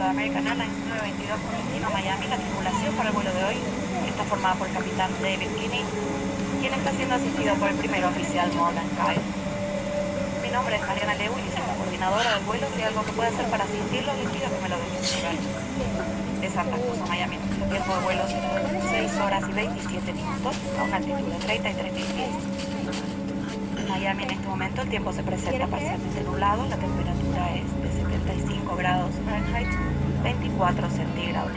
vuelo de American Airlines 922 con destino a Miami. La tripulación para el vuelo de hoy está formada por el capitán David Kinney, quien está siendo asistido por el primer oficial Morgan Kyle. Mi nombre es Mariana Lewis y soy la coordinadora del vuelo. Si hay algo que pueda hacer para asistirlo, les pido que me lo dejen. De Santa Cruz a Miami, el tiempo de vuelo es 6 horas y 27 minutos a una altitud de 33.000 pies. En Miami en este momento el tiempo se presenta parcialmente nublado, la temperatura es de 75 grados Fahrenheit, 24 centígrados.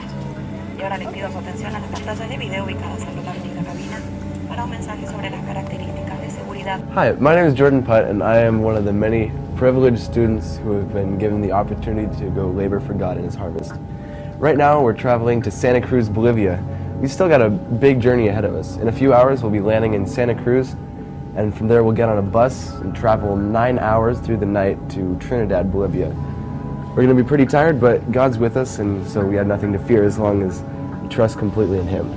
Y ahora les pido su atención a las pantallas de video ubicadas a lo largo de la cabina para un mensaje sobre las características de seguridad. Hi, my name is Jordan Putt and I am one of the many privileged students who have been given the opportunity to go labor for God in His harvest. Right now we're traveling to Santa Cruz, Bolivia. We've still got a big journey ahead of us. In a few hours we'll be landing in Santa Cruz, and from there we'll get on a bus and travel 9 hours through the night to Trinidad, Bolivia. We're going to be pretty tired, but God's with us, and so we have nothing to fear as long as we trust completely in Him.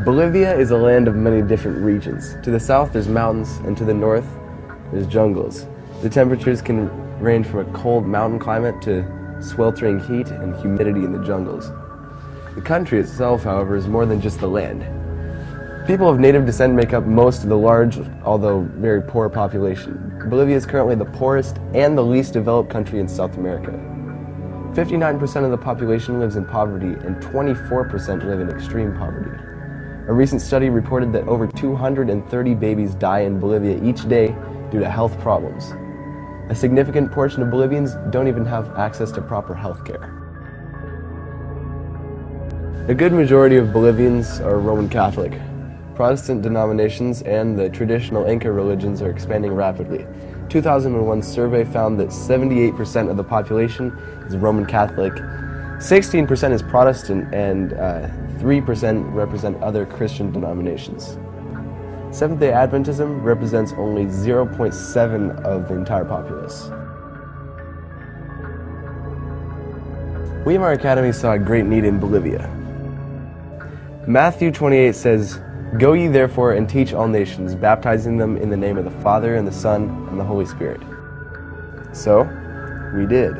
Bolivia is a land of many different regions. To the south there's mountains, and to the north there's jungles. The temperatures can range from a cold mountain climate to sweltering heat and humidity in the jungles. The country itself, however, is more than just the land. People of native descent make up most of the large, although very poor population. Bolivia is currently the poorest and the least developed country in South America. 59% of the population lives in poverty and 24% live in extreme poverty. A recent study reported that over 230 babies die in Bolivia each day due to health problems. A significant portion of Bolivians don't even have access to proper health care. A good majority of Bolivians are Roman Catholic. Protestant denominations and the traditional Inca religions are expanding rapidly. 2001 survey found that 78% of the population is Roman Catholic, 16% is Protestant, and 3% represent other Christian denominations. Seventh-day Adventism represents only 0.7% of the entire populace. Weimar Academy saw a great need in Bolivia. Matthew 28 says, "Go ye therefore and teach all nations, baptizing them in the name of the Father and the Son and the Holy Spirit." So, we did.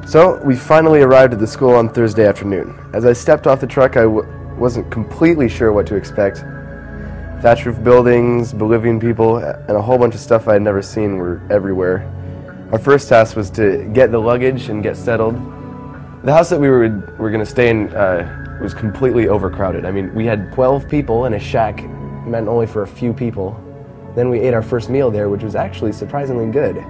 So, we finally arrived at the school on Thursday afternoon. As I stepped off the truck, I wasn't completely sure what to expect. Thatch roof buildings, Bolivian people, and a whole bunch of stuff I had never seen were everywhere. Our first task was to get the luggage and get settled. The house that we were going to stay in was completely overcrowded. I mean, we had 12 people in a shack meant only for a few people. Then we ate our first meal there, which was actually surprisingly good.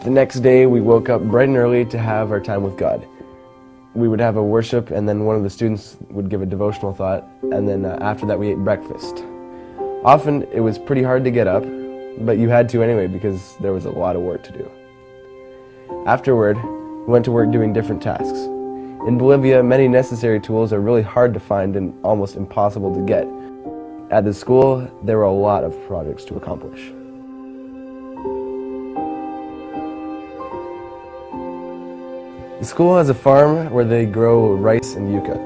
The next day, we woke up bright and early to have our time with God. We would have a worship, and then one of the students would give a devotional thought, and then after that we ate breakfast. Often it was pretty hard to get up, but you had to anyway because there was a lot of work to do. Afterward, we went to work doing different tasks. In Bolivia, many necessary tools are really hard to find and almost impossible to get. At the school, there were a lot of projects to accomplish. The school has a farm where they grow rice and yucca.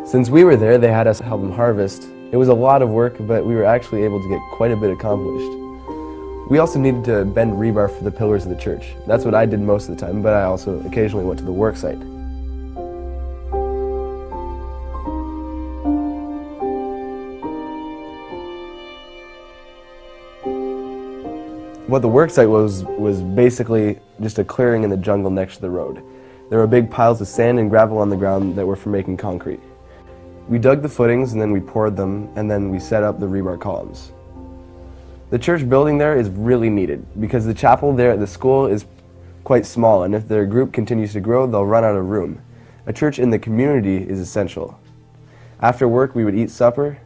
Since we were there, they had us help them harvest. It was a lot of work, but we were actually able to get quite a bit accomplished. We also needed to bend rebar for the pillars of the church. That's what I did most of the time, but I also occasionally went to the work site. What the work site was basically just a clearing in the jungle next to the road. There were big piles of sand and gravel on the ground that were for making concrete. We dug the footings and then we poured them, and then we set up the rebar columns. The church building there is really needed because the chapel there at the school is quite small, and if their group continues to grow, they'll run out of room. A church in the community is essential. After work, we would eat supper,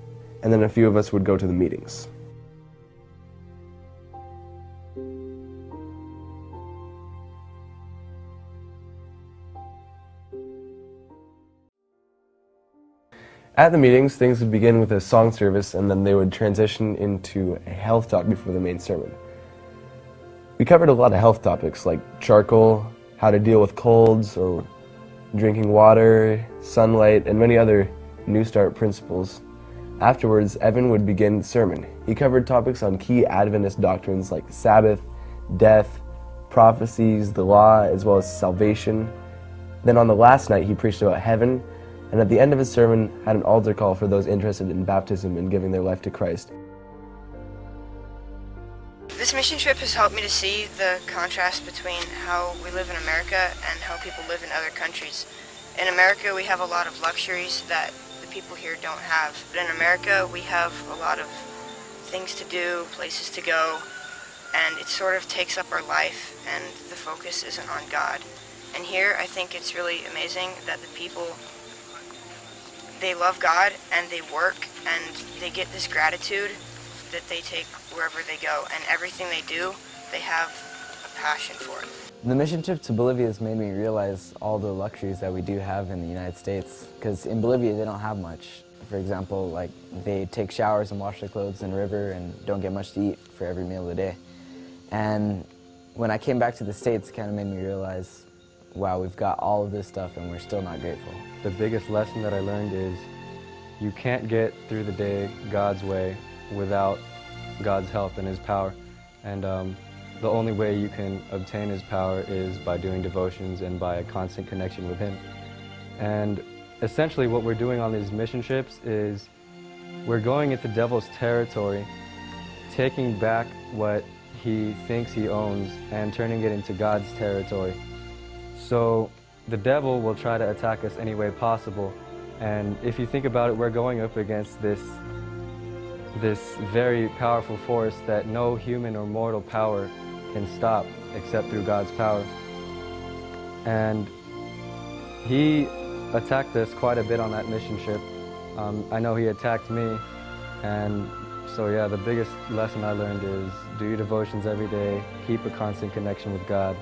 and then a few of us would go to the meetings. At the meetings, things would begin with a song service, and then they would transition into a health talk before the main sermon. We covered a lot of health topics like charcoal, how to deal with colds or drinking water, sunlight, and many other New Start principles. Afterwards, Evan would begin the sermon. He covered topics on key Adventist doctrines like Sabbath, death, prophecies, the law, as well as salvation. Then on the last night, he preached about heaven, and at the end of his sermon, had an altar call for those interested in baptism and giving their life to Christ. This mission trip has helped me to see the contrast between how we live in America and how people live in other countries. In America, we have a lot of luxuries that the people here don't have. But in America, we have a lot of things to do, places to go, and it sort of takes up our life, and the focus isn't on God. And here, I think it's really amazing that the people, they love God and they work and they get this gratitude that they take wherever they go, and everything they do, they have a passion for it. The mission trip to Bolivia has made me realize all the luxuries that we do have in the United States, because in Bolivia they don't have much. For example, like they take showers and wash their clothes in the river and don't get much to eat for every meal of the day. And when I came back to the States, it kind of made me realize, wow, we've got all of this stuff and we're still not grateful. The biggest lesson that I learned is you can't get through the day God's way without God's help and His power. And the only way you can obtain His power is by doing devotions and by a constant connection with Him. And essentially what we're doing on these mission trips is we're going into devil's territory, taking back what he thinks he owns and turning it into God's territory. So the devil will try to attack us any way possible. And if you think about it, we're going up against this very powerful force that no human or mortal power can stop except through God's power. And he attacked us quite a bit on that mission trip. I know he attacked me, and so yeah, the biggest lesson I learned is do your devotions every day, keep a constant connection with God,